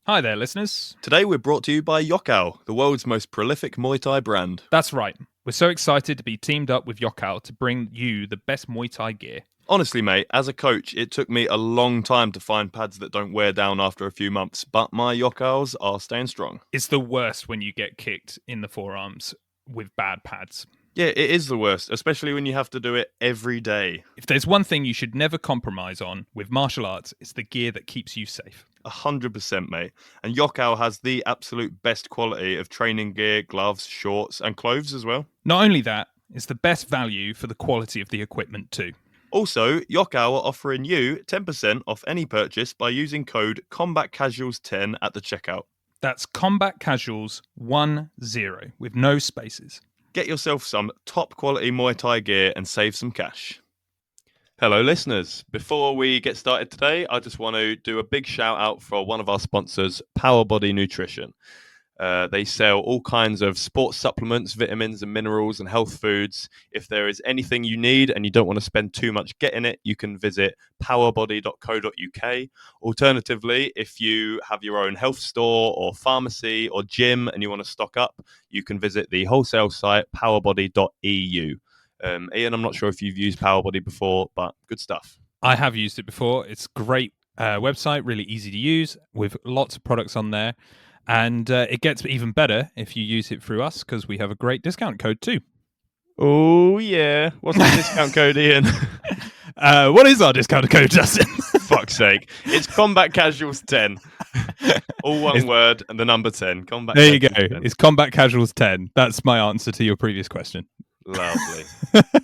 Hi there, listeners. Today we're brought to you by Yokkao, the world's most prolific Muay Thai brand. That's right. We're so excited to be teamed up with Yokkao to bring you the best Muay Thai gear. Honestly, mate, as a coach, it took me a long time to find pads that don't wear down after a few months, but my Yokkaos are staying strong. It's the worst when you get kicked in the forearms with bad pads. Yeah, it is the worst, especially when you have to do it every day. If there's one thing you should never compromise on with martial arts, it's the gear that keeps you safe. 100%, mate. And Yokkao has the absolute best quality of training gear, gloves, shorts, and clothes as well. Not only that, it's the best value for the quality of the equipment too. Also, Yokkao are offering you 10% off any purchase by using code CombatCasuals10 at the checkout. That's Combat Casuals 10 with no spaces. Get yourself some top quality Muay Thai gear and save some cash. Hello, listeners. Before we get started today, I just want to do a big shout out for one of our sponsors, Power Body Nutrition. They sell all kinds of sports supplements, vitamins and minerals and health foods. If there is anything you need and you don't want to spend too much getting it, you can visit powerbody.co.uk. Alternatively, if you have your own health store or pharmacy or gym and you want to stock up, you can visit the wholesale site powerbody.eu. Ian, I'm not sure if you've used Powerbody before, but good stuff. I have used it before. It's a great website, really easy to use with lots of products on there. And it gets even better if you use it through us because we have a great discount code too. Oh, yeah. What's the discount code, Ian? What is our discount code, Justin? Fuck's sake. It's Combat Casuals 10. All one word and the number 10. Combat there you go. 10. It's Combat Casuals 10. That's my answer to your previous question. Lovely.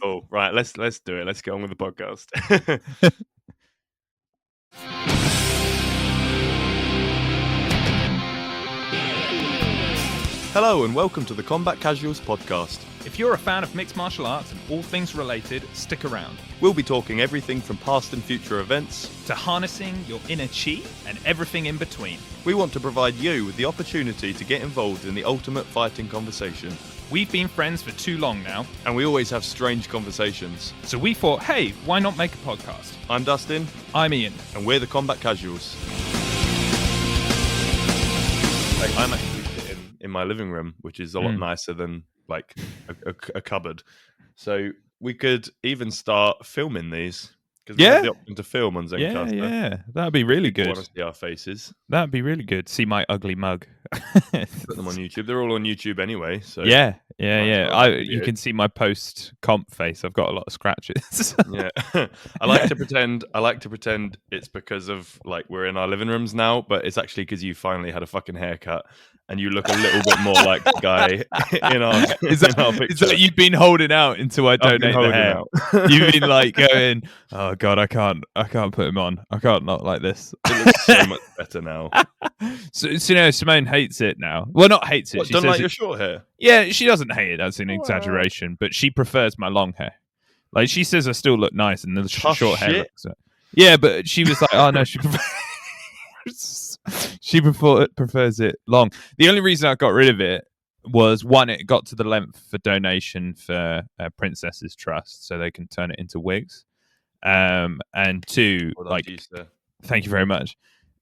Cool. Right, let's do it. Let's get on with the podcast. Hello and welcome to the Combat Casuals podcast. If you're a fan of mixed martial arts and all things related, stick around. We'll be talking everything from past and future events to harnessing your inner chi and everything in between. We want to provide you with the opportunity to get involved in the ultimate fighting conversation. We've been friends for too long now, and we always have strange conversations. So we thought, hey, why not make a podcast? I'm Dustin. I'm Ian. And we're the Combat Casuals. I'm actually sitting in my living room, which is a lot nicer than like a cupboard. So we could even start filming these. Because we have the option to film on Zencastr. Yeah, that'd be really good. Want to see our faces? That'd be really good. See my ugly mug. Put them on YouTube. They're all on YouTube anyway. So yeah. You can see my post comp face. I've got a lot of scratches. Yeah, I like to pretend it's because of like we're in our living rooms now, but it's actually because you finally had a fucking haircut. And you look a little bit more like the guy in our picture. Is that you've been holding out until I donate the hair? You've been like going, oh God, I can't put him on. I can't not like this. It looks so much better now. So you know, Simone hates it now. Well, not hates it. What, she don't like your short hair? Yeah, she doesn't hate it. That's an exaggeration. But she prefers my long hair. Like she says I still look nice and the short hair looks. Yeah, but she was like, oh no, she prefers it long. The only reason I got rid of it was one, it got to the length for donation for Princesses Trust, so they can turn it into wigs. And two, thank you very much.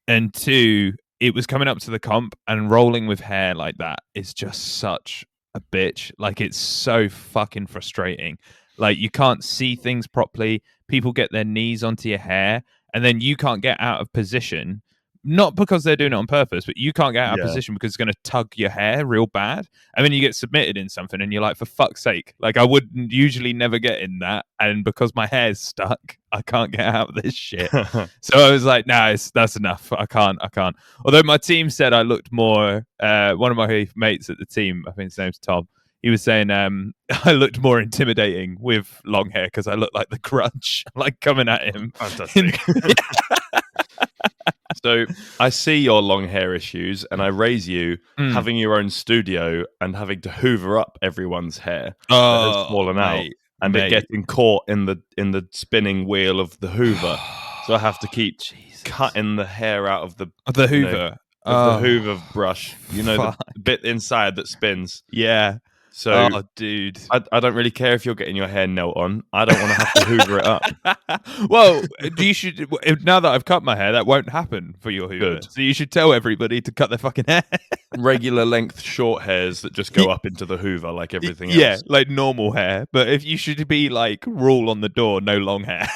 And two, it was coming up to the comp, and rolling with hair like that is just such a bitch. Like it's so fucking frustrating. Like you can't see things properly. People get their knees onto your hair, and then you can't get out of position. Not because they're doing it on purpose, but you can't get out of position because it's going to tug your hair real bad. And then you get submitted in something and you're like, for fuck's sake. Like I would usually never get in that. And because my hair's stuck, I can't get out of this shit. So I was like, nah, that's enough. I can't. Although my team said I looked more, one of my mates at the team, I think his name's Tom, he was saying I looked more intimidating with long hair because I looked like the Grudge, like coming at him. Fantastic. So I see your long hair issues, and I raise you having your own studio and having to hoover up everyone's hair that has fallen out, and it getting caught in the spinning wheel of the hoover. So I have to keep cutting the hair out of the hoover, the hoover brush. You know, the bit inside that spins. Yeah. So Oh, dude. I don't really care if you're getting your hair nailed on. I don't want to have to hoover it up. Well, you should. Now that I've cut my hair, that won't happen for your Hoover. Good. So you should tell everybody to cut their fucking hair. Regular length short hairs that just go up into the Hoover like everything Yeah, else. like normal hair. But if you should be like rule on the door, no long hair.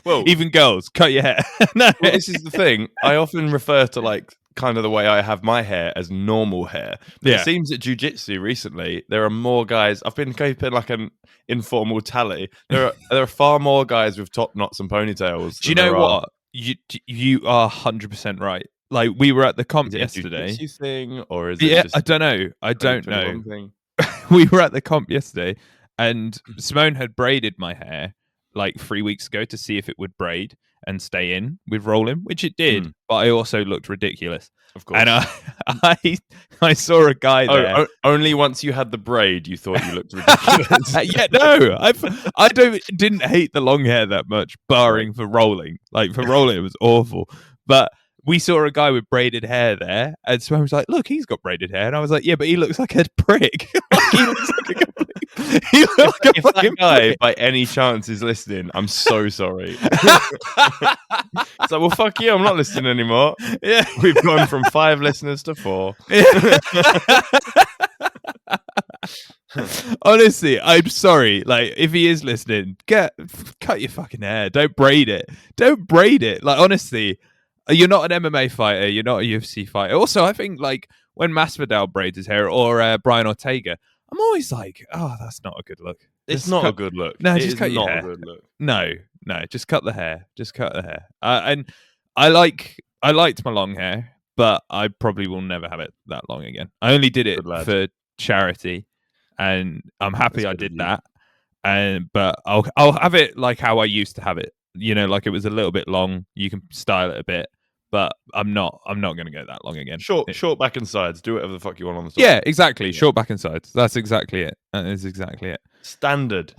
Well, even girls, cut your hair. No. well, this is the thing. I often refer to like kind of the way I have my hair as normal hair. But Yeah. it seems at jiu-jitsu recently there are more guys. I've been keeping like an informal tally. There are far more guys with top knots and ponytails. Do you know what? You are 100% right. Like we were at the comp Is it yesterday. a jiu-jitsu thing or is it Yeah, just I don't know. I don't know. 2021 thing? We were at the comp yesterday, and Simone had braided my hair like 3 weeks ago to see if it would braid and stay in with rolling, which it did. But I also looked ridiculous. Of course. And I saw a guy there. Only once you had the braid, you thought you looked ridiculous. Yeah, no, I didn't hate the long hair that much, barring for rolling. Like for rolling, it was awful. But we saw a guy with braided hair there, and Simone was like, "Look, he's got braided hair," and I was like, "Yeah, but he looks like a prick. Like, he looks like a complete, he looks like a If that fucking guy, prick." by any chance, is listening, I'm so sorry. It's like, well, fuck you. I'm not listening anymore. Yeah, We've gone from 5 listeners to 4. Honestly, I'm sorry. Like, if he is listening, cut your fucking hair. Don't braid it. Don't braid it. Like, honestly, you're not an MMA fighter. You're not a UFC fighter. Also, I think like when Masvidal braids his hair or Brian Ortega, I'm always like, oh, that's not a good look. It's not a good look. No, It just is cut your not hair. a good look. No, just cut the hair. Just cut the hair. And I liked my long hair, but I probably will never have it that long again. I only did it for charity, and I'm happy I did that. But I'll have it like how I used to have it. You know, like it was a little bit long. You can style it a bit, but I'm not going to go that long again. Short back and sides. Do whatever the fuck you want on the top. Yeah, exactly. Yeah. Short back and sides. That's exactly it. That is exactly it. Standard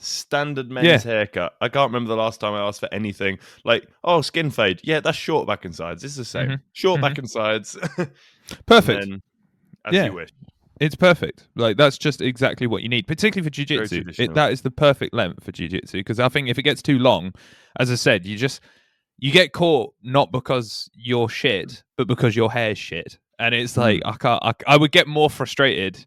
men's haircut. I can't remember the last time I asked for anything like, oh, skin fade. Yeah, that's short back and sides. It's the same. Short back and sides. Perfect. And as you wish. It's perfect. Like that's just exactly what you need, particularly for jiu-jitsu. That is the perfect length for jiu-jitsu, because I think if it gets too long, as I said, you get caught not because you're shit, but because your hair's shit. And it's like I would get more frustrated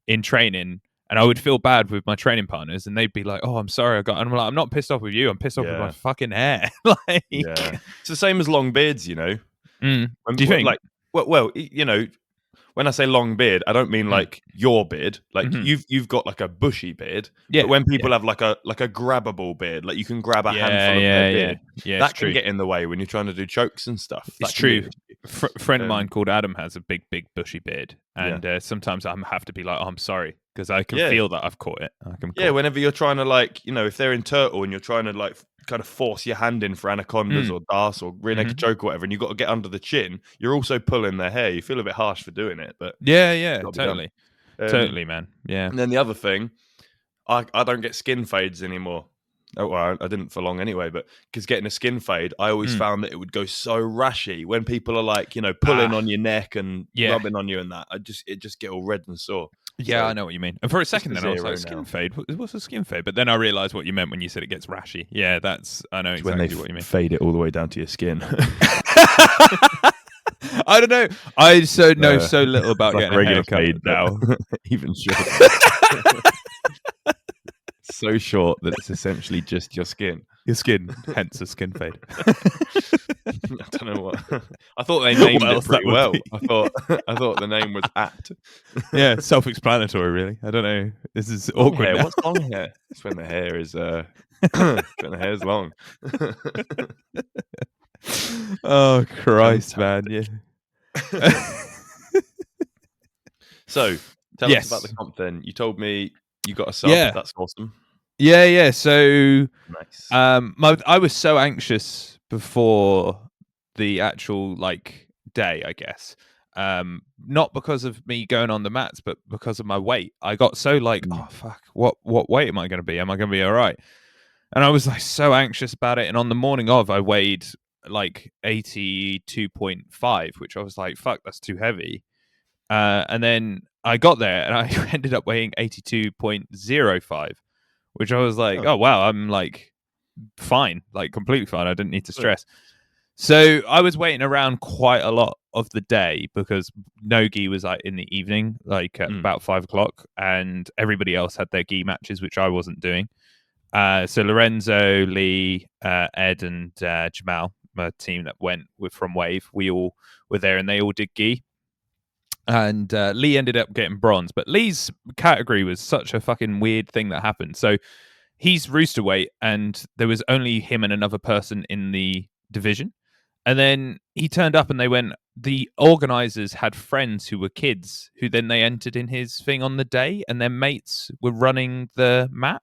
in training, and I would feel bad with my training partners, and they'd be like, "Oh, I'm sorry, and I'm like, I'm not pissed off with you. I'm pissed off with my fucking hair." Like, yeah, it's the same as long beards, you know. Do you think? Like, well, you know, when I say long beard, I don't mean like your beard. Like you've got like a bushy beard. Yeah. But when people have like a grabbable beard, like you can grab a handful of their beard. Yeah, that can get in the way when you're trying to do chokes and stuff. It's true. A friend of mine called Adam has a big bushy beard, and sometimes I have to be like, "Oh, I'm sorry," because I can feel that I've caught it. Whenever you're trying to like, you know, if they're in turtle and you're trying to like kind of force your hand in for anacondas or das or rear naked choke or whatever, and you've got to get under the chin, you're also pulling their hair. You feel a bit harsh for doing it, but totally, man. Yeah. And then the other thing, I don't get skin fades anymore. Oh, well, I didn't for long anyway, but because getting a skin fade, I always found that it would go so rashy when people are like, you know, pulling on your neck and rubbing on you and that. It just get all red and sore. Yeah, so, I know what you mean. And for a second, then I was like, skin fade? What's a skin fade? But then I realised what you meant when you said it gets rashy. Yeah, I know exactly what you mean. Fade it all the way down to your skin. I don't know. I know so little about like getting a haircut fade now. Even short. So short that it's essentially just your skin. Your skin, hence a skin fade. I don't know what. I thought they named it pretty well. I thought the name was apt. Yeah, self-explanatory, really. I don't know. This is awkward. Hair. What's long hair? It's when the hair is when the hair's long. Oh Christ, man! Yeah. So tell us about the comp. Then you told me you got a sub. Yeah. That's awesome. Yeah. So nice. I was so anxious before the actual like day, I guess. Not because of me going on the mats, but because of my weight. I got so like, oh fuck, what weight am I going to be? Am I going to be all right? And I was like so anxious about it. And on the morning of, I weighed like 82.5, which I was like, fuck, that's too heavy. And then I got there and I ended up weighing 82.05, which I was like, oh wow, I'm like fine, like completely fine. I didn't need to stress. So I was waiting around quite a lot of the day because no-gi was like in the evening, like at about 5 o'clock, and everybody else had their gi matches, which I wasn't doing. So Lorenzo, Lee, Ed, and Jamal, my team that went from Wave, we all were there, and they all did gi. And Lee ended up getting bronze, but Lee's category was such a fucking weird thing that happened. So he's rooster weight, and there was only him and another person in the division. And then he turned up and they went, the organizers had friends who were kids who then they entered in his thing on the day, and their mates were running the mat.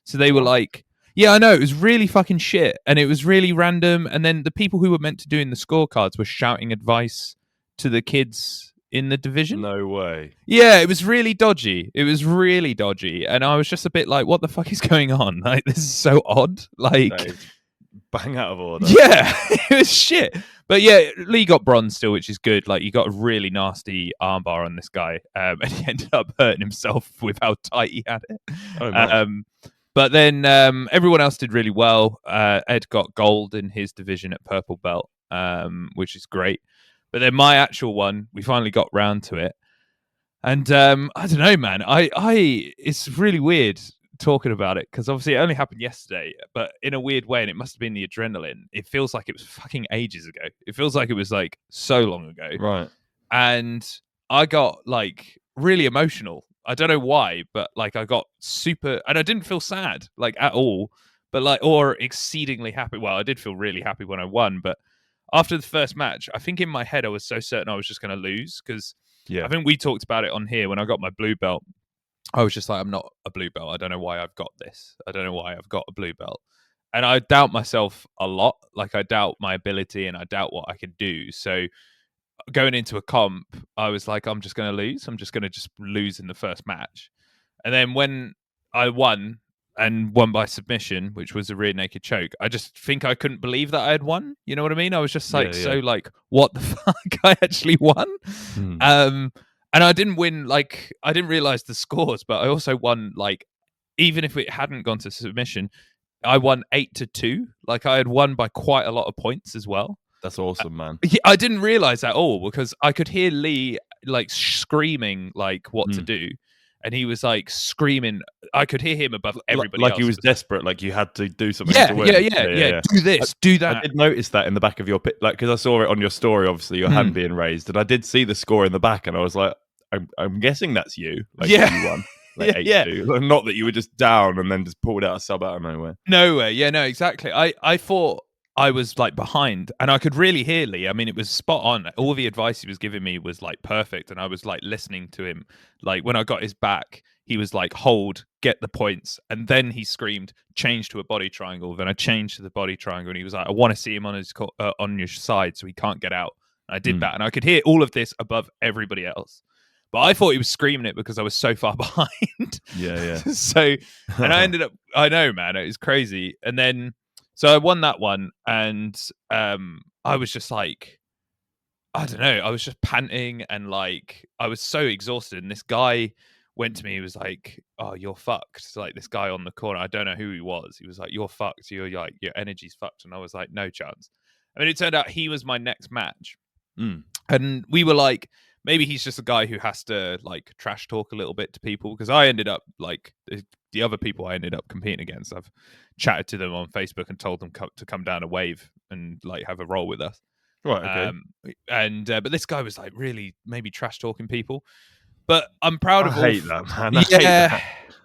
So they were like, yeah, I know, it was really fucking shit. And it was really random. And then the people who were meant to do in the scorecards were shouting advice to the kids in the division. No way. Yeah, it was really dodgy. It was really dodgy. And I was just a bit like, what the fuck is going on? Like, this is so odd. Like, bang out of order. Yeah, it was shit. But yeah, Lee got bronze still, which is good. Like, you got a really nasty armbar on this guy, and he ended up hurting himself with how tight he had it. Oh, nice. But then everyone else did really well. Ed got gold in his division at purple belt, which is great. But then my actual one, we finally got round to it. And I don't know, man. It's really weird talking about it because obviously it only happened yesterday, but in a weird way, and it must have been the adrenaline. It feels like it was fucking ages ago. It feels like it was like so long ago. Right. And I got like really emotional. I don't know why, but like I got super, and I didn't feel sad like at all, but like, or exceedingly happy. Well, I did feel really happy when I won, but after the first match, I think in my head I was so certain I was just going to lose because I think we talked about it on here when I got my blue belt. I was just like, I'm not a blue belt. I don't know why I've got this. I don't know why I've got a blue belt. And I doubt myself a lot. Like, I doubt my ability and I doubt what I can do. So going into a comp, I was like, I'm just going to lose. I'm just going to just lose in the first match. And then when I won and won by submission, which was a rear naked choke, I just think I couldn't believe that I had won. You know what I mean? I was just like, so like, what the fuck? I actually won. And I didn't win, like, I didn't realize the scores, but I also won, like, even if it hadn't gone to submission, I won 8-2. Like, I had won by quite a lot of points as well. That's awesome, man. I didn't realize that at all because I could hear Lee, like, screaming, like, what to do. And he was, like, screaming. I could hear him above everybody else. Like he was desperate, like you had to do something to win. Yeah. Do this, do that. I did notice that in the back of your like, because I saw it on your story, obviously, your hand being raised. And I did see the score in the back, and I was like, I'm guessing that's you. Like, you won. Like 8-2. Not that you were just down and then just pulled out a sub out of nowhere. Nowhere. Yeah, no, exactly. I thought I was like behind and I could really hear Lee. I mean, it was spot on. All the advice he was giving me was like perfect. And I was like listening to him. Like when I got his back, he was like, hold, get the points. And then he screamed, change to a body triangle. Then I changed to the body triangle. And he was like, I want to see him on his on your side so he can't get out. And I did that. And I could hear all of this above everybody else. But I thought he was screaming it because I was so far behind. Yeah. So, and I ended up, I know, man, it was crazy. And then, so I won that one. And I was just like, I don't know, I was just panting and like, I was so exhausted. And this guy went to me, he was like, oh, you're fucked. So, like this guy on the corner, I don't know who he was. He was like, you're fucked. You're like, your energy's fucked. And I was like, no chance. I mean, it turned out he was my next match. And we were like, maybe he's just a guy who has to like trash talk a little bit to people because I ended up like the other people I ended up competing against. I've chatted to them on Facebook and told them to come down a wave and like have a roll with us. Right. Okay. But this guy was like really maybe trash talking people. But I'm proud of. I hate that,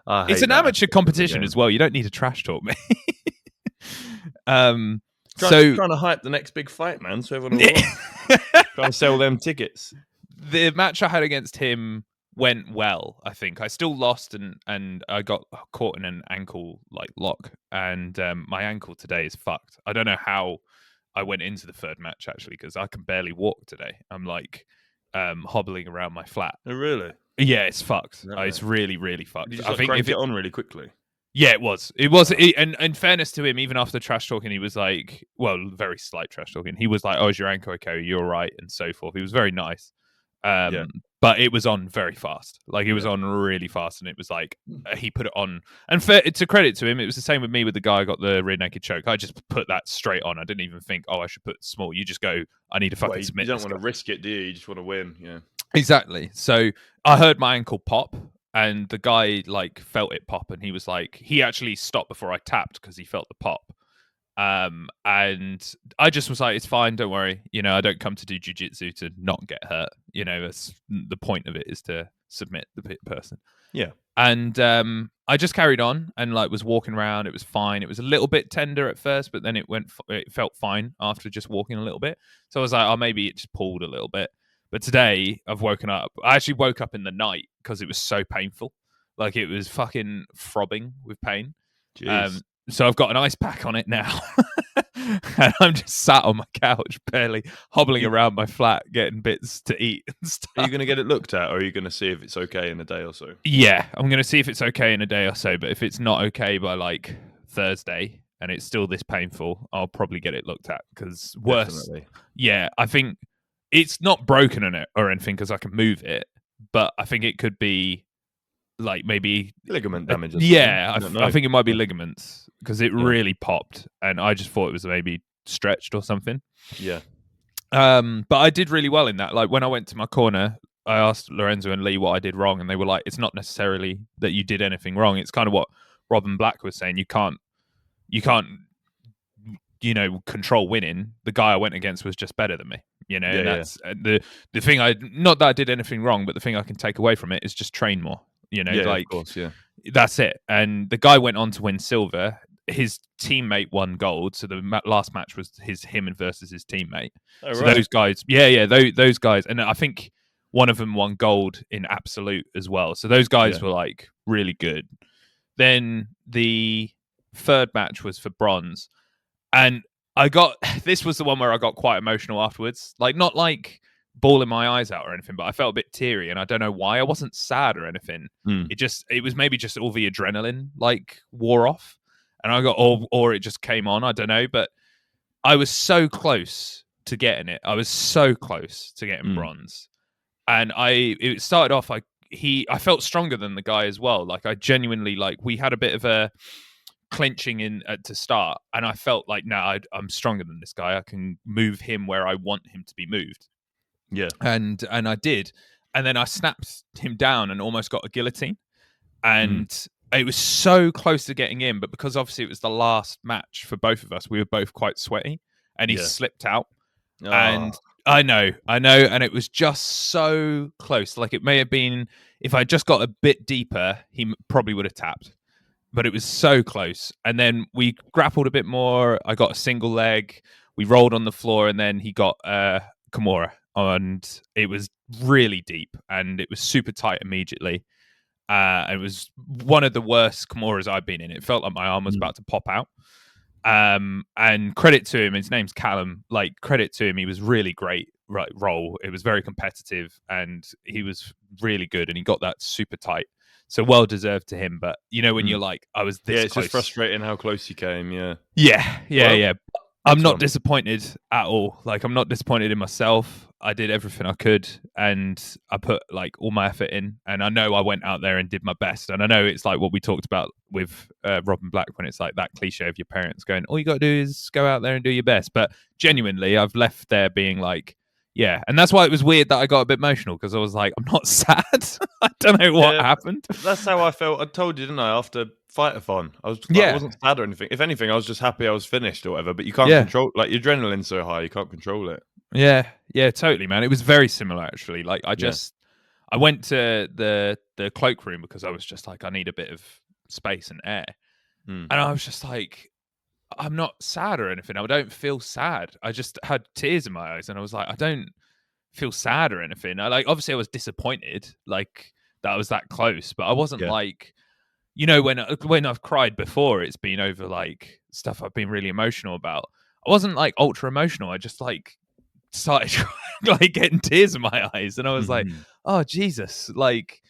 man. It's an amateur competition as well. You don't need to trash talk me. Trying to hype the next big fight, man. So everyone will try and sell them tickets. The match I had against him went well, I think. I still lost and I got caught in an ankle like lock. And my ankle today is fucked. I don't know how I went into the third match actually, because I can barely walk today. I'm like hobbling around my flat. Oh, really? Yeah, it's fucked. No, it's really, really fucked. Did you just crank it on really quickly? Yeah, it was. It was. And in fairness to him, even after trash talking, he was like, well, very slight trash talking. He was like, oh, is your ankle okay? You're right. And so forth. He was very nice. Yeah. But it was on very fast. Like it was Yeah. on really fast, and it was like he put it on. And to credit to him, it was the same with me with the guy who got the rear naked choke. I just put that straight on. I didn't even think, oh, I should put small. You just go, I need to fucking Well, you submit don't this want guy. to risk it, do you? You just want to win. Yeah. Exactly. So I heard my ankle pop, and the guy like felt it pop, and he was like, he actually stopped before I tapped because he felt the pop. And I just was like, it's fine, don't worry. You know, I don't come to do jiu-jitsu to not get hurt. You know, that's the point of it, is to submit the person. Yeah. And I just carried on and like was walking around. It was fine. It was a little bit tender at first, but then it felt fine after just walking a little bit. So I was like, oh, maybe it just pulled a little bit. But today I've woken up. I actually woke up in the night because it was so painful. Like it was fucking throbbing with pain. Jeez. So I've got an ice pack on it now. And I'm just sat on my couch, barely hobbling around my flat, getting bits to eat and stuff. Are you going to get it looked at, or are you going to see if it's okay in a day or so? Yeah, I'm going to see if it's okay in a day or so. But if it's not okay by like Thursday and it's still this painful, I'll probably get it looked at, because worse. Definitely. Yeah, I think it's not broken in it or anything because I can move it, but I think it could be like maybe Ligament damage. Or yeah, I think it might be ligaments, because it Yeah. really popped, and I just thought it was maybe stretched or something. Yeah. But I did really well in that. Like when I went to my corner, I asked Lorenzo and Lee what I did wrong, and they were like, "It's not necessarily that you did anything wrong. It's kind of what Robin Black was saying. You can't, you know, control winning. The guy I went against was just better than me. You know, Yeah, and that's the thing. Not that I did anything wrong, but the thing I can take away from it is just train more. You know, Yeah, like of course, yeah. that's it. And the guy went on to win silver. His teammate won gold. So the last match was him versus his teammate. Oh, So right. those guys, those guys, and I think one of them won gold in absolute as well. So those guys were like really good. Then the third match was for bronze, and this was the one where I got quite emotional afterwards. Like not like bawling my eyes out or anything, but I felt a bit teary, and I don't know why. I wasn't sad or anything. It was maybe just all the adrenaline like wore off, and I got or it just came on. I don't know, but I was so close to getting it. I was so close to getting bronze, and it started off like I felt stronger than the guy as well. Like I genuinely we had a bit of a clinching in to start, and I felt like I'm stronger than this guy. I can move him where I want him to be moved. Yeah. And I did, and then I snapped him down and almost got a guillotine, and it was so close to getting in, but because obviously it was the last match for both of us, we were both quite sweaty, and he slipped out. And I know, and it was just so close. Like it may have been, if I just got a bit deeper, he probably would have tapped. But it was so close. And then we grappled a bit more. I got a single leg. We rolled on the floor, and then he got Kimura, and it was really deep, and it was super tight immediately. It was one of the worst Kimuras I've been in. It felt like my arm was about to pop out. And credit to him, his name's Callum. Like credit to him, he was really great. Right, roll. It was very competitive, and he was really good, and he got that super tight. So well deserved to him. But you know when you're like, I was this it's close. just frustrating how close you came. Yeah. Yeah. I'm not disappointed at all. Like I'm not disappointed in myself. I did everything I could, and I put like all my effort in, and I know I went out there and did my best. And I know it's like what we talked about with Robin Black, when it's like that cliche of your parents going, all you got to do is go out there and do your best. But genuinely, I've left there being like, yeah. And that's why it was weird that I got a bit emotional, because I was like, I'm not sad. I don't know what happened. That's how I felt. I told you, didn't I, after Fight-a-thon? I wasn't sad or anything. If anything, I was just happy I was finished or whatever. But you can't control, like, your adrenaline's so high, you can't control it. Yeah, totally, man. It was very similar, actually. Like, I went to the cloakroom because I was just like, I need a bit of space and air. And I was just like, I'm not sad or anything. I don't feel sad. I just had tears in my eyes, and I was like, I don't feel sad or anything. Obviously I was disappointed, like that I was that close, but I wasn't like, you know, when I've cried before, it's been over like stuff I've been really emotional about. I wasn't like ultra emotional. I just like started like getting tears in my eyes, and I was like, oh Jesus, like,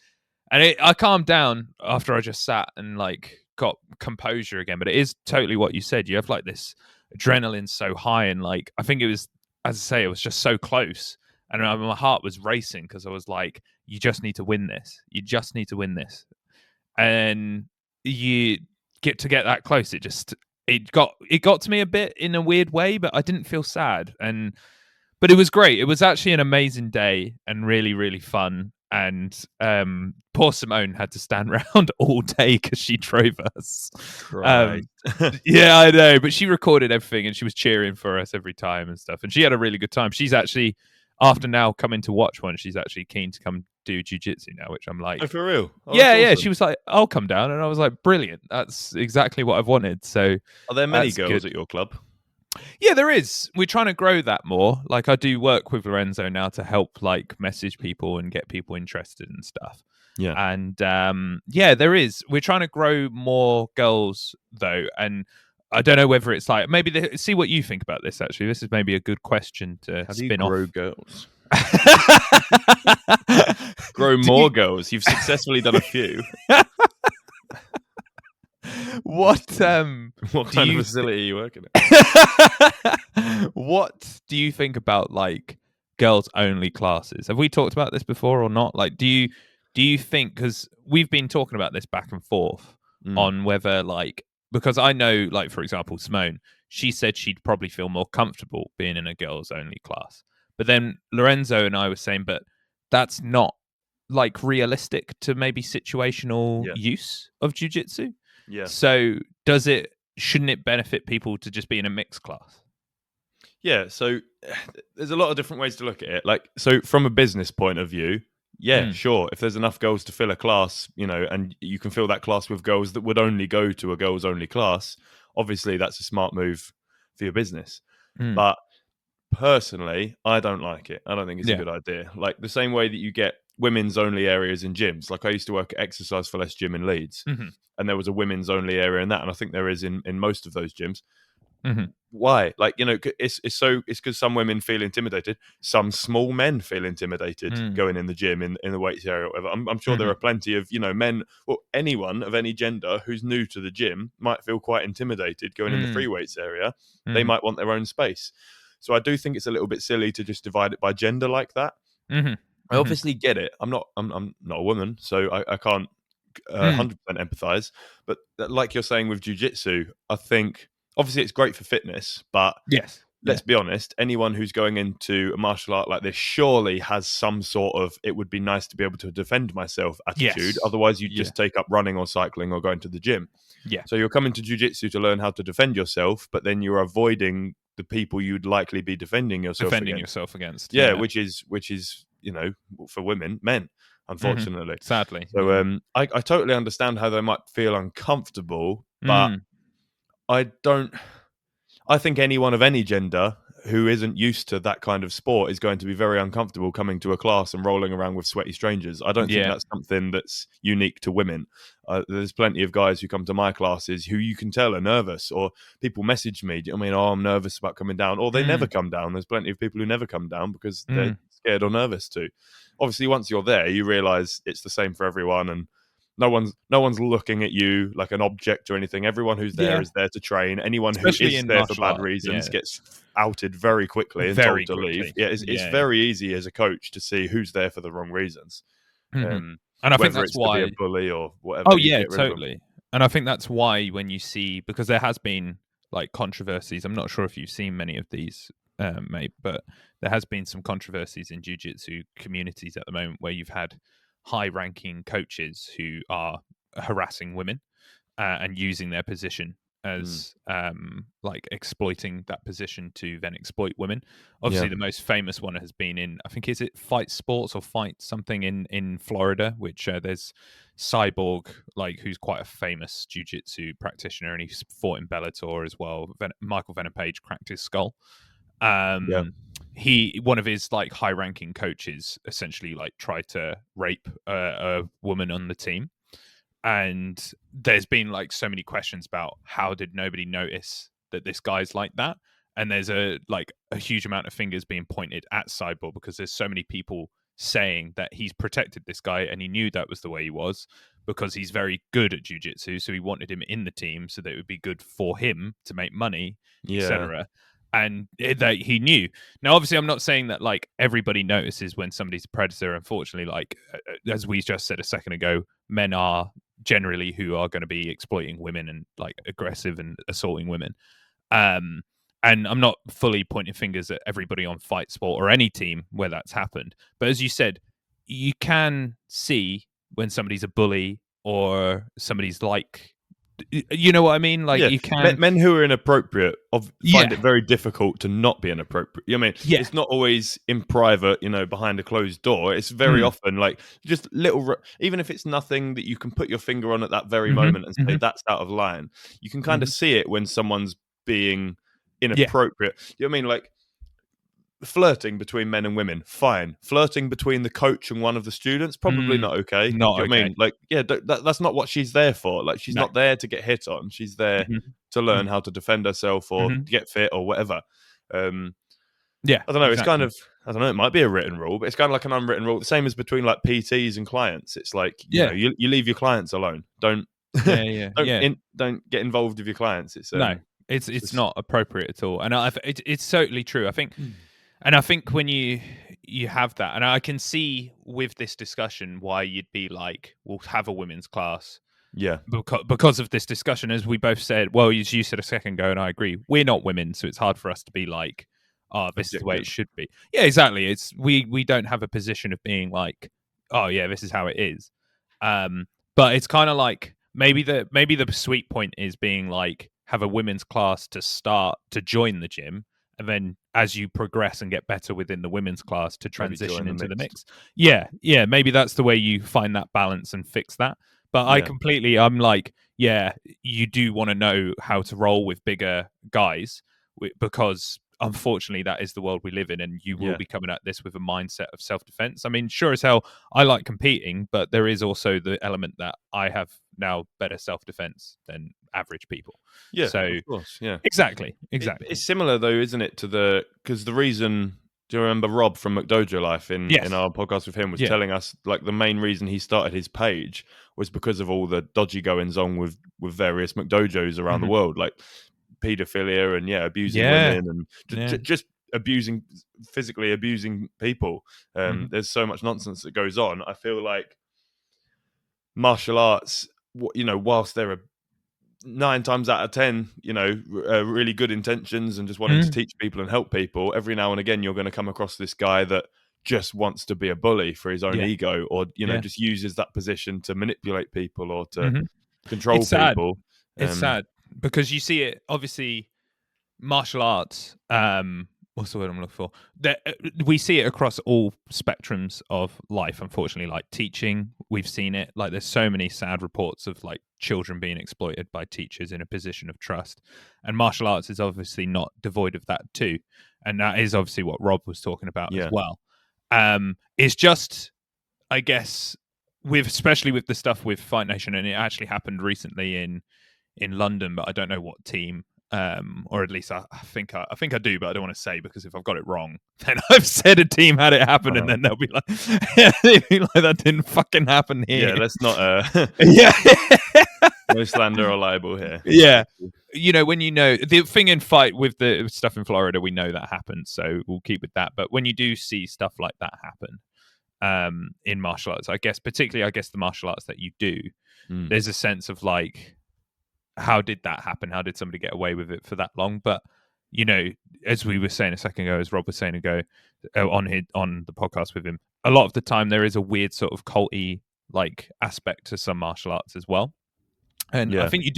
and I calmed down after I just sat and like got composure again. But it is totally what you said. You have like this adrenaline so high, and like I think it was, as I say, it was just so close. and my heart was racing because I was like, you just need to win this. You just need to win this. And you get that close. It got to me a bit in a weird way, but I didn't feel sad. But it was great. It was actually an amazing day and really, really fun. And poor Simone had to stand around all day because she drove us. Right. Yeah, I know. But she recorded everything and she was cheering for us every time and stuff. And she had a really good time. She's actually, after now coming to watch one, she's actually keen to come do jiu-jitsu now, which I'm like, Oh, for real? Oh, yeah, that's yeah. awesome. She was like, I'll come down. And I was like, brilliant. That's exactly what I've wanted. So Are there many that's girls good. at your club? Yeah, there is. We're trying to grow that more. Like I do work with Lorenzo now to help like message people and get people interested and stuff. Yeah. And yeah, there is. We're trying to grow more girls though, and I don't know whether it's like maybe see what you think about this. Actually, this is maybe a good question to How do you spin grow off. girls? Grow Do more you- girls. You've successfully done a few. What What do kind of you facility are you working at? what do you think about like girls only classes? Have we talked about this before or not? Like, do you think, because we've been talking about this back and forth Mm. on whether like, because I know like for example Simone, she said she'd probably feel more comfortable being in a girls only class, but then Lorenzo and I were saying, but that's not like realistic to maybe situational Yeah. use of jujitsu. Yeah. So shouldn't it benefit people to just be in a mixed class? Yeah. So there's a lot of different ways to look at it. Like, so from a business point of view, yeah, sure. If there's enough girls to fill a class, and you can fill that class with girls that would only go to a girls only class, obviously that's a smart move for your business. Mm. But personally, I don't like it. I don't think it's a Yeah. good idea. Like the same way that you get women's only areas in gyms. Like I used to work at Exercise for Less gym in Leeds, Mm-hmm. and there was a women's only area in that, and I think there is in most of those gyms. Mm-hmm. Why? Like, it's because some women feel intimidated, some small men feel intimidated Mm. going in the gym in the weights area or whatever. I'm sure there Mm-hmm. are plenty of men, or anyone of any gender who's new to the gym might feel quite intimidated going in the free weights area. They Mm-hmm. might want their own space. So I do think it's a little bit silly to just divide it by gender like that. Mm-hmm. I obviously get it. I'm not a woman, so I can't 100% empathize. But like you're saying with jujitsu, I think obviously it's great for fitness, but Yes. let's be honest, anyone who's going into a martial art like this surely has some sort of it would be nice to be able to defend myself attitude. Yes. Otherwise, you'd Yeah. just take up running or cycling or going to the gym. Yeah. So you're coming to jiu-jitsu to learn how to defend yourself, but then you're avoiding the people you'd likely be defending yourself against. Yeah, which is for men, unfortunately. Sadly. So Yeah. I totally understand how they might feel uncomfortable, but Mm. I think anyone of any gender who isn't used to that kind of sport is going to be very uncomfortable coming to a class and rolling around with sweaty strangers. I don't think Yeah. that's something that's unique to women. There's plenty of guys who come to my classes who you can tell are nervous, or people message me, do you know what I mean? Oh, I'm nervous about coming down, or they never come down. There's plenty of people who never come down because they're scared or nervous too. Obviously, once you're there, you realize it's the same for everyone, and no one's looking at you like an object or anything. Everyone who's there is there to train. Anyone Especially who is in there for martial bad arts, reasons yeah. gets outed very quickly and Very told to quickly. leave. Yeah, it's Yeah. very easy as a coach to see who's there for the wrong reasons. And I think Whether that's it's to be why. a bully or whatever, Oh you yeah, get rid of them. totally. And I think that's why when you see, because there has been like controversies. I'm not sure if you've seen many of these, mate, but there has been some controversies in jiu-jitsu communities at the moment where you've had high-ranking coaches who are harassing women and using their position as like exploiting that position to then exploit women. Obviously, Yeah. the most famous one has been in, I think, is it Fight Sports or Fight something in Florida, which there's Cyborg, like who's quite a famous jiu-jitsu practitioner, and he's fought in Bellator as well. Michael Venom Page cracked his skull. Yeah. One of his like high-ranking coaches essentially like tried to rape a woman on the team. And there's been like so many questions about how did nobody notice that this guy's like that, and there's a huge amount of fingers being pointed at Cyborg because there's so many people saying that he's protected this guy and he knew that was the way he was because he's very good at jiu-jitsu, so he wanted him in the team so that it would be good for him to make money, Yeah. etc. and that he knew. Now, obviously, I'm not saying that like everybody notices when somebody's a predator. Unfortunately, like as we just said a second ago, men are generally who are going to be exploiting women and like aggressive and assaulting women. Um, and I'm not fully pointing fingers at everybody on Fight Sport or any team where that's happened. But as you said, you can see when somebody's a bully or somebody's like, you know what I mean? Like Yeah, you can, men who are inappropriate find yeah, it very difficult to not be inappropriate. I mean, yeah, it's not always in private, behind a closed door. It's very mm, often like just little, even if it's nothing that you can put your finger on at that very mm-hmm, moment and say mm-hmm, that's out of line. You can kind mm-hmm. of see it when someone's being Yeah, inappropriate. You know what I mean? Like flirting between men and women, fine. Flirting between the coach and one of the students, probably mm, not okay. Do you not know what I okay. mean? Like, yeah, that's not what she's there for. Like, she's No. not there to get hit on. She's there Mm-hmm, to learn mm-hmm, how to defend herself or mm-hmm. get fit or whatever. Um, Yeah, I don't know. It's kind exactly. of, I don't know. It might be a written rule, but it's kind of like an unwritten rule. The same as between like PTs and clients. It's like Yeah, you leave your clients alone. Don't yeah, yeah, yeah. don't get involved with your clients. It's No, it's it's just not appropriate at all, and it's totally true. I think, and I think when you have that, and I can see with this discussion why you'd be like, we'll have a women's class yeah, because of this discussion, as we both said. Well, as you said a second ago, and I agree, we're not women, so it's hard for us to be like, oh, this is the way it objective. should be. Yeah, exactly. It's we don't have a position of being like, oh yeah, this is how it is. Um, but it's kind of like maybe the sweet point is being like have a women's class to start to join the gym, and then as you progress and get better within the women's class to Maybe transition join the into the mixed. mix. Yeah, yeah, maybe that's the way you find that balance and fix that. But Yeah, I'm like, yeah, you do want to know how to roll with bigger guys because unfortunately that is the world we live in, and you will yeah. be coming at this with a mindset of self-defense. I mean, sure as hell I like competing, but there is also the element that I have now better self-defense than average people. Yeah, So of course. Yeah. exactly. It's similar though, isn't it? Because the reason, do you remember Rob from McDojo Life in Yes. our podcast with him was Yeah. telling us like the main reason he started his page was because of all the dodgy goings on with various McDojos around the Hmm. world, like paedophilia and abusing Yeah. women and Yeah. just abusing, physically abusing people. Hmm. There's so much nonsense that goes on. I feel like martial arts, whilst there are 9 times out of 10, really good intentions and just wanting to Mm. teach people and help people, every now and again, you're going to come across this guy that just wants to be a bully for his own Yeah. ego or, Yeah. just uses that position to manipulate people or to Hmm. control It's sad. people. It's sad because you see it obviously martial arts, what's the word I'm looking for, that we see it across all spectrums of life. Unfortunately, like teaching, we've seen it. Like there's so many sad reports of like children being exploited by teachers in a position of trust, and martial arts is obviously not devoid of that too, and that is obviously what Rob was talking about as Yeah. well. It's just, I guess, with especially with the stuff with Fight Nation, and it actually happened recently in London, but I don't know what team. Or at least I think I do, but I don't want to say because if I've got it wrong, then I've said a team had it happen, and then they'll be like, they'll be like that didn't fucking happen here. Yeah, let's not Yeah, no slander or libel here. yeah. When the thing in Fight with the stuff in Florida, we know that happened, so we'll keep with that. But when you do see stuff like that happen, in martial arts, I guess the martial arts that you do, Mm. there's a sense of like, how did that happen? How did somebody get away with it for that long? But as we were saying a second ago, as Rob was saying ago on the podcast with him, a lot of the time there is a weird sort of culty like aspect to some martial arts as well. And I Yeah. think you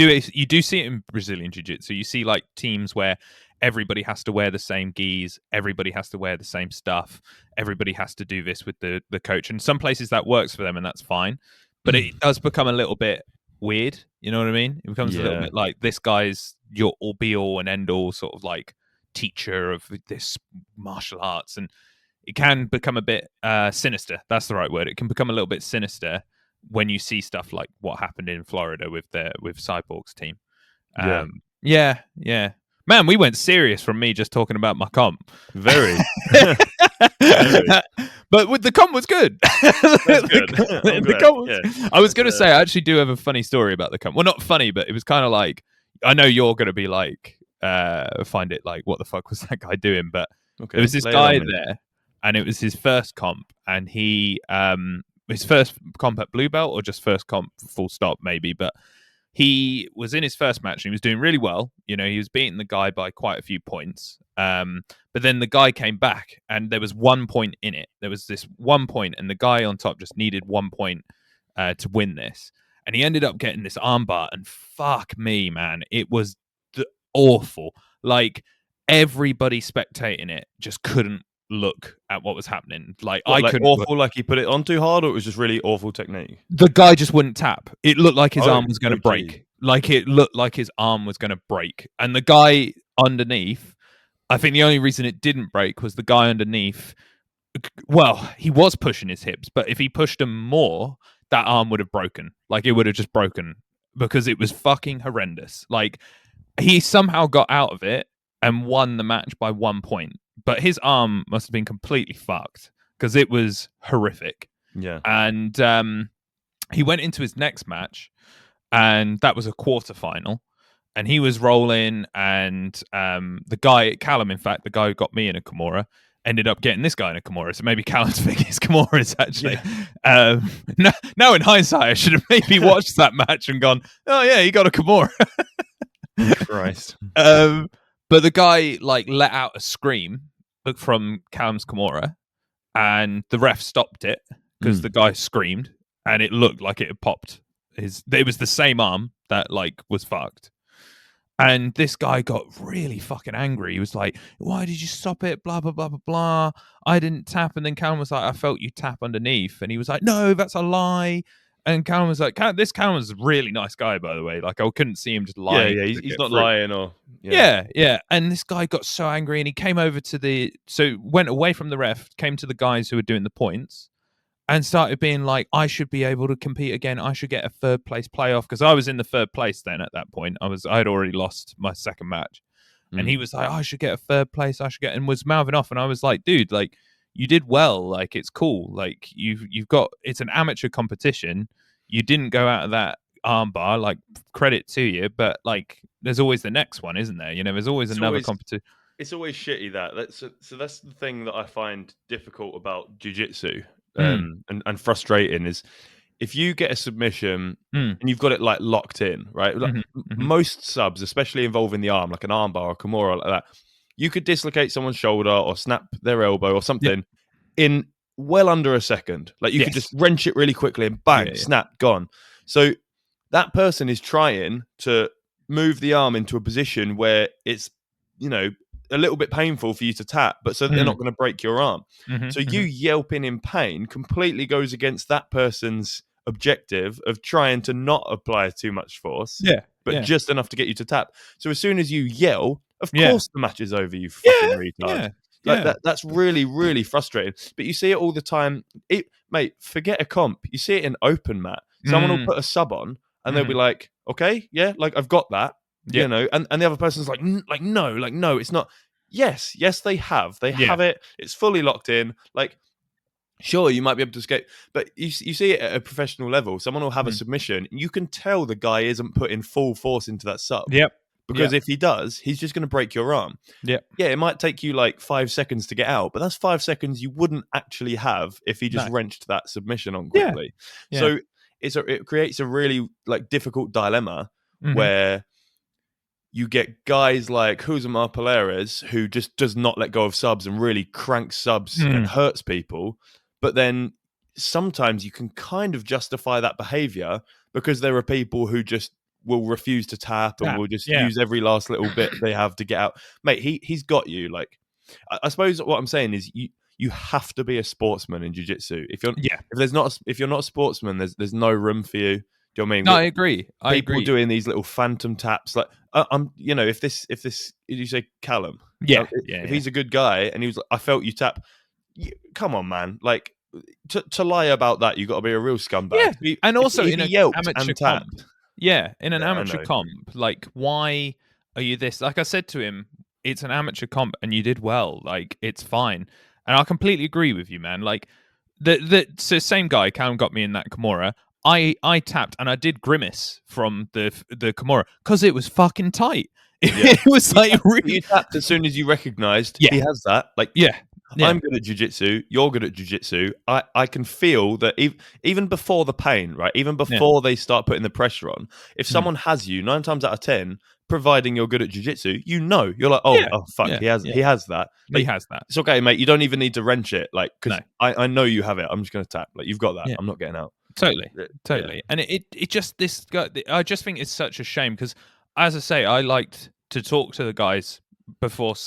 do see it in Brazilian Jiu-Jitsu. You see like teams where everybody has to wear the same gis, everybody has to wear the same stuff, everybody has to do this with the coach. And some places that works for them and that's fine. But it does become a little bit weird. You know what I mean? It becomes a little Yeah. bit like this guy's your all be all and end all sort of like teacher of this martial arts, and it can become a bit sinister. That's the right word. It can become a little bit sinister when you see stuff like what happened in Florida with Cyborg's team. Yeah. Yeah. Man, we went serious from me just talking about my comp. Very. Very. But with the comp was good. That's good. I'm The glad. comp was, Yeah. I was going to say, I actually do have a funny story about the comp. Well, not funny, but it was kind of like, I know you're going to be like, find it like, what the fuck was that guy doing? But Okay, there was this lay it on guy me. there, and it was his first comp, and his first comp at blue belt, or just first comp full stop maybe, but he was in his first match and he was doing really well. You know, he was beating the guy by quite a few points. But then the guy came back and there was 1 point in it. There was this 1 point, and the guy on top just needed 1 point to win this. And he ended up getting this armbar, and fuck me, man, it was awful. Like, everybody spectating it just couldn't look at what was happening. Like, What, I like couldn't look. awful, like he put it on too hard, or it was just really awful technique? The guy just wouldn't tap. It looked like his arm was going to geez. break. Like, it looked like his arm was going to break. And the guy underneath, I think the only reason it didn't break was the guy underneath, well, he was pushing his hips, but if he pushed them more, that arm would have broken. Like, it would have just broken, because it was fucking horrendous. Like, he somehow got out of it and won the match by 1 point, but his arm must have been completely fucked because it was horrific. Yeah. And he went into his next match, and that was a quarterfinal, and he was rolling, and the guy, Callum, in fact, the guy who got me in a Kimura, ended up getting this guy in a Kimura. So maybe Callum's thinking his Kimuras, actually. Yeah. Now in hindsight, I should have maybe watched that match and gone, oh yeah, he got a Kimura. Christ. But the guy like let out a scream from Callum's Kimura, and the ref stopped it because the guy screamed, and it looked like it had popped. It was the same arm that like was fucked. And this guy got really fucking angry. He was like, why did you stop it? Blah, blah, blah, blah, blah. I didn't tap. And then Callum was like, I felt you tap underneath. And he was like, no, that's a lie. And Callum was like, this Callum was a really nice guy, by the way. Like, I couldn't see him just lying. Yeah, he's not lying or... Yeah. And this guy got so angry, and he came over went away from the ref, came to the guys who were doing the points, and started being like, I should be able to compete again. I should get a third place playoff, because I was in the third place then at that point. I had already lost my second match. And he was like, I should get a third place. And was mouthing off. And I was like, dude, like, you did well. Like, it's cool. Like, you've got, it's an amateur competition. You didn't go out of that armbar. Like, credit to you. But like, there's always the next one, isn't there? You know, there's always another competition. It's always shitty that. So that's the thing that I find difficult about jiu-jitsu and frustrating is if you get a submission and you've got it like locked in, right? Like, most subs, especially involving the arm, like an arm bar or Kimura like that, you could dislocate someone's shoulder or snap their elbow or something in well under a second. Like, you could just wrench it really quickly and bang, snap, gone. So that person is trying to move the arm into a position where it's, you know, a little bit painful for you to tap, but so they're not going to break your arm. So you yelping in pain completely goes against that person's objective of trying to not apply too much force, but just enough to get you to tap. So as soon as you yell, of course the match is over, you fucking retard. That's really, really frustrating. But you see it all the time. Mate, forget a comp. You see it in open mat. Someone will put a sub on and they'll be like, okay, yeah, like I've got that. You know, and the other person's like no, it's not. Yes, they have it. It's fully locked in. Like, sure, you might be able to escape, but you see it at a professional level. Someone will have a submission. You can tell the guy isn't putting full force into that sub. Because if he does, he's just going to break your arm. Yeah, it might take you like 5 seconds to get out, but that's 5 seconds you wouldn't actually have if he just wrenched that submission on quickly. So it creates a really like difficult dilemma where you get guys like Huzamar Polares, who just does not let go of subs and really cranks subs and hurts people. But then sometimes you can kind of justify that behavior because there are people who just will refuse to tap and will just use every last little bit they have to get out. Mate, he's got you. Like, I suppose what I'm saying is you have to be a sportsman in jiu-jitsu. If you're not a sportsman, there's no room for you. Do you know what I mean? No, I agree. People doing these little phantom taps, like you know, if this, did you say Callum? If he's a good guy and he was like, I felt you tap. Come on, man! Like to lie about that, you got to be a real scumbag. And also if in an amateur comp, in an amateur comp, like, why are you this? Like I said to him, it's an amateur comp and you did well. Like, it's fine. And I completely agree with you, man. Like so same guy, Callum got me in that Kimura. I tapped and I did grimace from the Kimura because it was fucking tight. It was like really. You tapped as soon as you recognised he has that. Like, Yeah. I'm good at jiu-jitsu. You're good at jiu-jitsu. I can feel that even before the pain, right? Even before they start putting the pressure on, if someone has you 9 times out of 10, providing you're good at jiu-jitsu, you're like, oh fuck, he has that. Like, he has that. It's okay, mate. You don't even need to wrench it, like, because I know you have it. I'm just gonna tap. Like, you've got that. Yeah. I'm not getting out. Totally. And it just this guy. I just think it's such a shame because, as I say, I liked to talk to the guys before /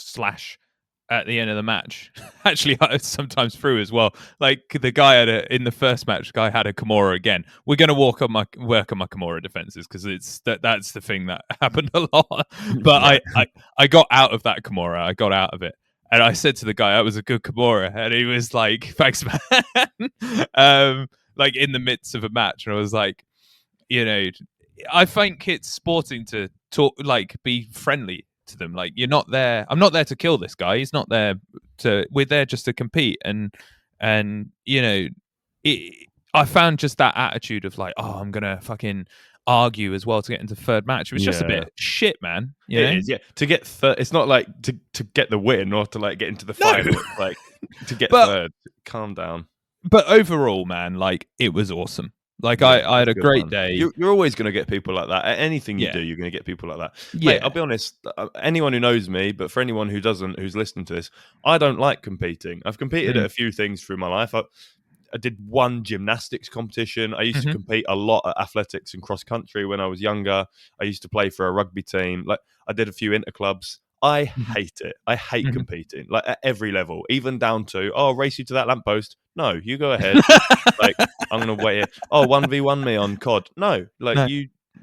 at the end of the match. Actually, sometimes through as well. Like the guy in the first match, guy had a Kimura again. We're going to work on my Kimura defenses because that's the thing that happened a lot. But I got out of that Kimura. I got out of it. And I said to the guy, that was a good Kimura. And he was like, thanks, man. Like in the midst of a match. And I was like, I think it's sporting to talk, like be friendly to them. Like, you're not there. I'm not there to kill this guy. He's not there we're there just to compete. And I found just that attitude of like, oh, I'm going to fucking argue as well to get into third match. It was just a bit shit, man. It is, yeah. To get third, it's not like to get the win or to like get into the final. No. Like to get third. Calm down. But overall, man, like it was awesome. Like I had a great day. You're always going to get people like that. At anything you do, you're going to get people like that. Yeah. Mate, I'll be honest. Anyone who knows me, but for anyone who doesn't, who's listening to this, I don't like competing. I've competed at a few things through my life. I did one gymnastics competition. I used to compete a lot at athletics and cross country when I was younger. I used to play for a rugby team. Like I did a few interclubs. I hate it. I hate competing, like at every level, even down to, race you to that lamppost. No, you go ahead. Like, I'm going to wait here. 1v1 me on COD. No, like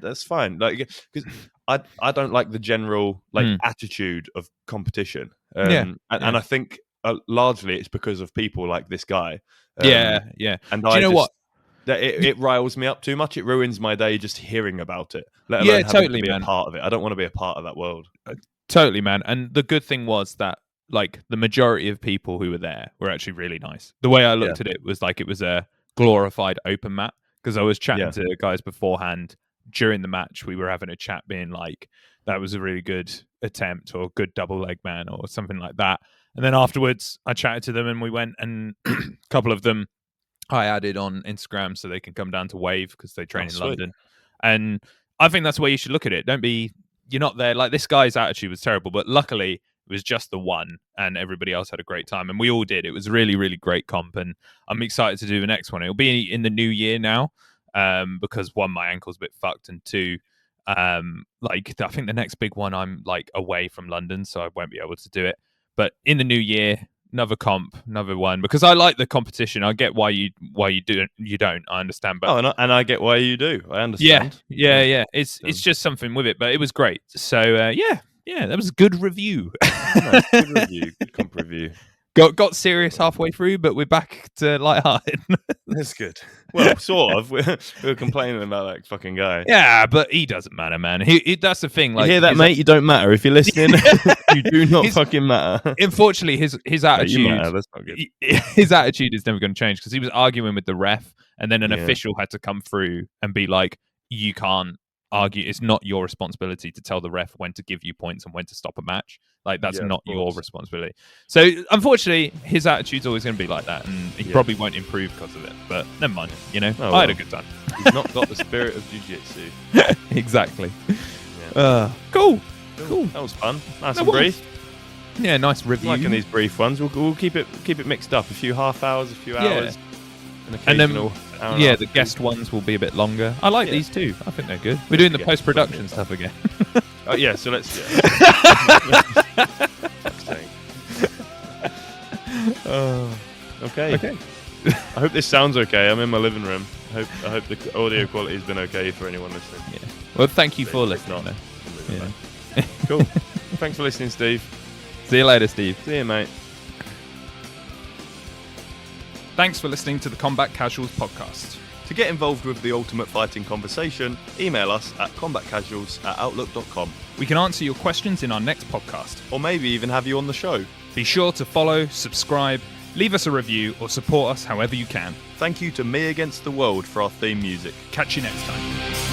that's fine. Like, because I don't like the general attitude of competition. And I think largely it's because of people like this guy. And do you know what? It riles me up too much. It ruins my day just hearing about it. Let alone having to be a part of it. I don't want to be a part of that world. Totally, man. And the good thing was that like the majority of people who were there were actually really nice. The way I looked at it was like it was a glorified open mat because I was chatting to guys beforehand. During the match, we were having a chat being like, that was a really good attempt or good double leg man or something like that. And then afterwards, I chatted to them and we went and a couple of them I added on Instagram so they can come down to Wave because they train in London. And I think that's the way you should look at it. You're not there. Like this guy's attitude was terrible, but luckily it was just the one and everybody else had a great time. And we all did. It was really, really great comp. And I'm excited to do the next one. It'll be in the new year now because one, my ankle's a bit fucked. And two, like I think the next big one I'm like away from London, so I won't be able to do it. But in the new year, another comp, another one, because I like the competition. I get why you don't. I understand, but and I get why you do. I understand. Yeah. It's just something with it, but it was great. So yeah, that was a good review. Nice. Good review, good comp review. Got serious halfway through, but we're back to lighthearted. That's good. Well, sort of. We were complaining about that fucking guy. Yeah, but he doesn't matter, man. He that's the thing. Like, you hear that, mate? You don't matter. If you're listening, you do not fucking matter. Unfortunately, his attitude. You matter. That's not good. His attitude is never going to change because he was arguing with the ref, and then an official had to come through and be like, "You can't argue. It's not your responsibility to tell the ref when to give you points and when to stop a match. Like that's not your responsibility." So unfortunately, his attitude's always going to be like that, and he probably won't improve because of it. But never mind, I had a good time. He's not got the spirit of jiu-jitsu. Exactly. Yeah. Cool. That was fun. Nice and brief. Yeah, nice review. Liking these brief ones. We'll keep it mixed up. A few half hours, a few hours. And then, the guest ones will be a bit longer. I like these too. I think they're good. We're doing the post-production stuff again. Oh yeah, so let's. Okay. I hope this sounds okay. I'm in my living room. I hope the audio quality has been okay for anyone listening. Yeah. Well, thank you for listening. Cool. Thanks for listening, Steve. See you later, Steve. See you, mate. Thanks for listening to the Combat Casuals podcast. To get involved with the ultimate fighting conversation, email us at combatcasuals@outlook.com. We can answer your questions in our next podcast. Or maybe even have you on the show. Be sure to follow, subscribe, leave us a review, or support us however you can. Thank you to Me Against the World for our theme music. Catch you next time.